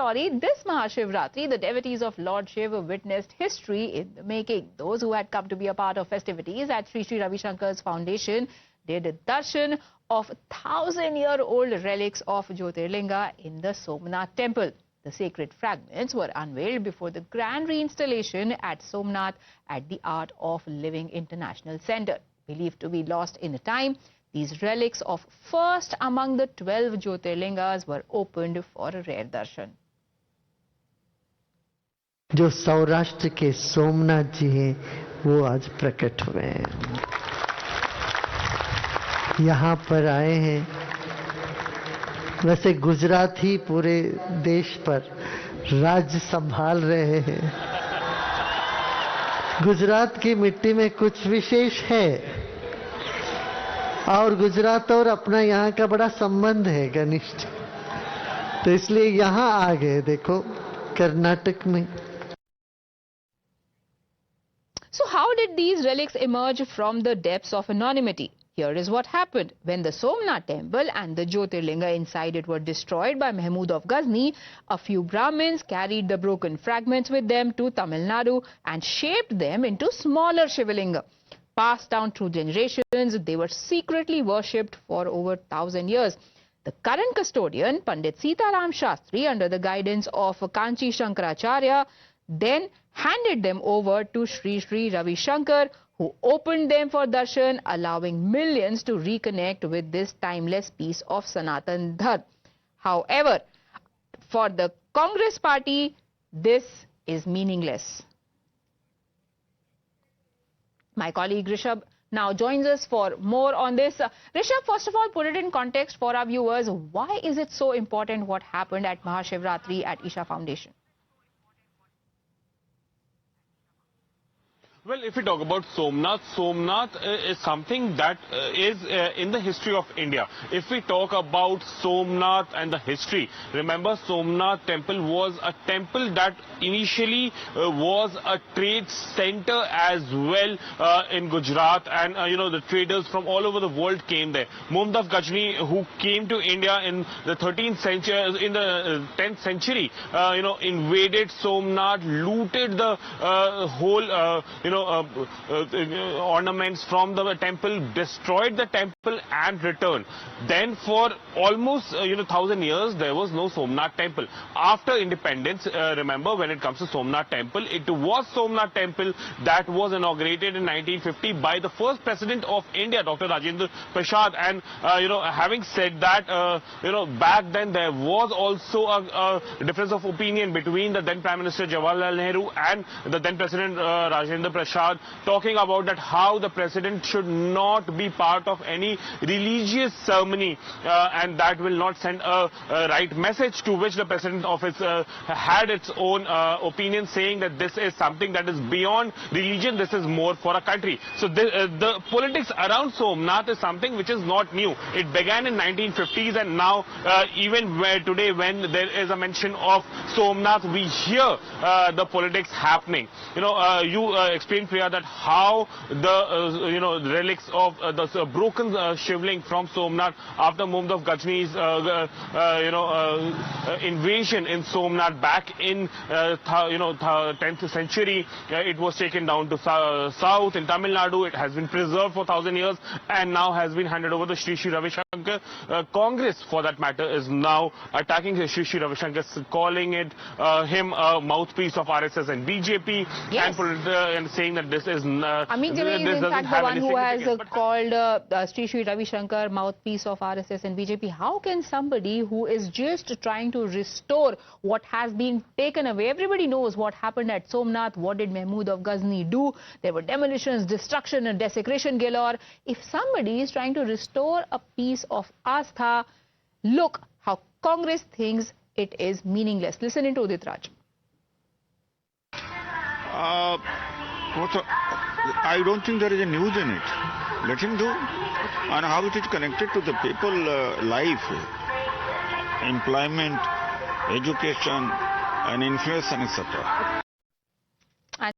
story, this Mahashivratri, the devotees of Lord Shiva witnessed history in the making. Those who had come to be a part of festivities at Sri Sri Ravi Shankar's foundation did a darshan of 1,000-year-old relics of Jyotirlinga in the Somnath temple. The sacred fragments were unveiled before the grand reinstallation at Somnath at the Art of Living International Center. Believed to be lost in time, these relics of first among the 12 Jyotirlingas were opened for a rare darshan. जो सौराष्ट्र के सोमनाथ जी हैं वो आज प्रकट हुए हैं, यहाँ पर आए हैं। वैसे गुजरात ही पूरे देश पर राज्य संभाल रहे हैं। गुजरात की मिट्टी में कुछ विशेष है और गुजरात और अपना यहाँ का बड़ा संबंध है घनिष्ठ, तो इसलिए यहाँ आ गए। देखो कर्नाटक में। So how did these relics emerge from the depths of anonymity? Here is what happened. When the Somnath temple and the Jyotirlinga inside it were destroyed by Mahmud of Ghazni, a few Brahmins carried the broken fragments with them to Tamil Nadu and shaped them into smaller Shivalinga. Passed down through generations, they were secretly worshipped for over 1,000 years. The current custodian, Pandit Sitaram Shastri, under the guidance of Kanchi Shankaracharya, then handed them over to Sri Sri Ravi Shankar, who opened them for darshan, allowing millions to reconnect with this timeless piece of Sanatan Dharma. However, for the Congress party, this is meaningless. My colleague Rishabh now joins us for more on this. Rishabh, first of all, put it in context for our viewers. Why is it so important what happened at Mahashivratri at Isha Foundation? Well, if we talk about Somnath, Somnath is something that is in the history of India. If we talk about Somnath and the history, remember Somnath temple was a temple that initially was a trade center as well in Gujarat, and the traders from all over the world came there. Mahmud of Ghazni, who came to India in the 13th century, in the 10th century, invaded Somnath, looted the whole ornaments from the temple, destroyed the temple and returned. Then for almost 1,000 years there was no Somnath temple. After independence, remember, when it comes to Somnath temple, it was Somnath temple that was inaugurated in 1950 by the first president of India, Dr. Rajendra Prasad. And having said that, back then there was also a difference of opinion between the then Prime Minister Jawaharlal Nehru and the then President Rajendra Prasad, talking about that how the president should not be part of any religious ceremony and that will not send a right message, to which the president office had its own opinion, saying that this is something that is beyond religion, this is more for a country. So the politics around Somnath is something which is not new. It began in 1950s, and now even today when there is a mention of Somnath, we hear the politics happening. You explained, Priya, that how the relics of the broken shivling from Somnath after Mahmud of Ghazni's invasion in Somnath back in 10th century, it was taken down to south in Tamil Nadu. It has been preserved for 1,000 years and now has been handed over to Sri Sri Ravi Shankar. Congress, for that matter, is now attacking Sri Sri Ravi Shankar, calling him a mouthpiece of RSS and BJP, yes, and saying that this is Amit Jivay is in fact the one who has called Sri Sri Ravi Shankar mouthpiece of RSS and BJP. How can somebody who is just trying to restore what has been taken away? Everybody knows what happened at Somnath. What did Mahmud of Ghazni do? There were demolitions, destruction and desecration galore. If somebody is trying to restore a piece of Astha, look how Congress thinks it is meaningless. Listen into Udit Raj. I don't think there is a news in it. Let him do. And how it is connected to the people life, employment, education and influence, etc.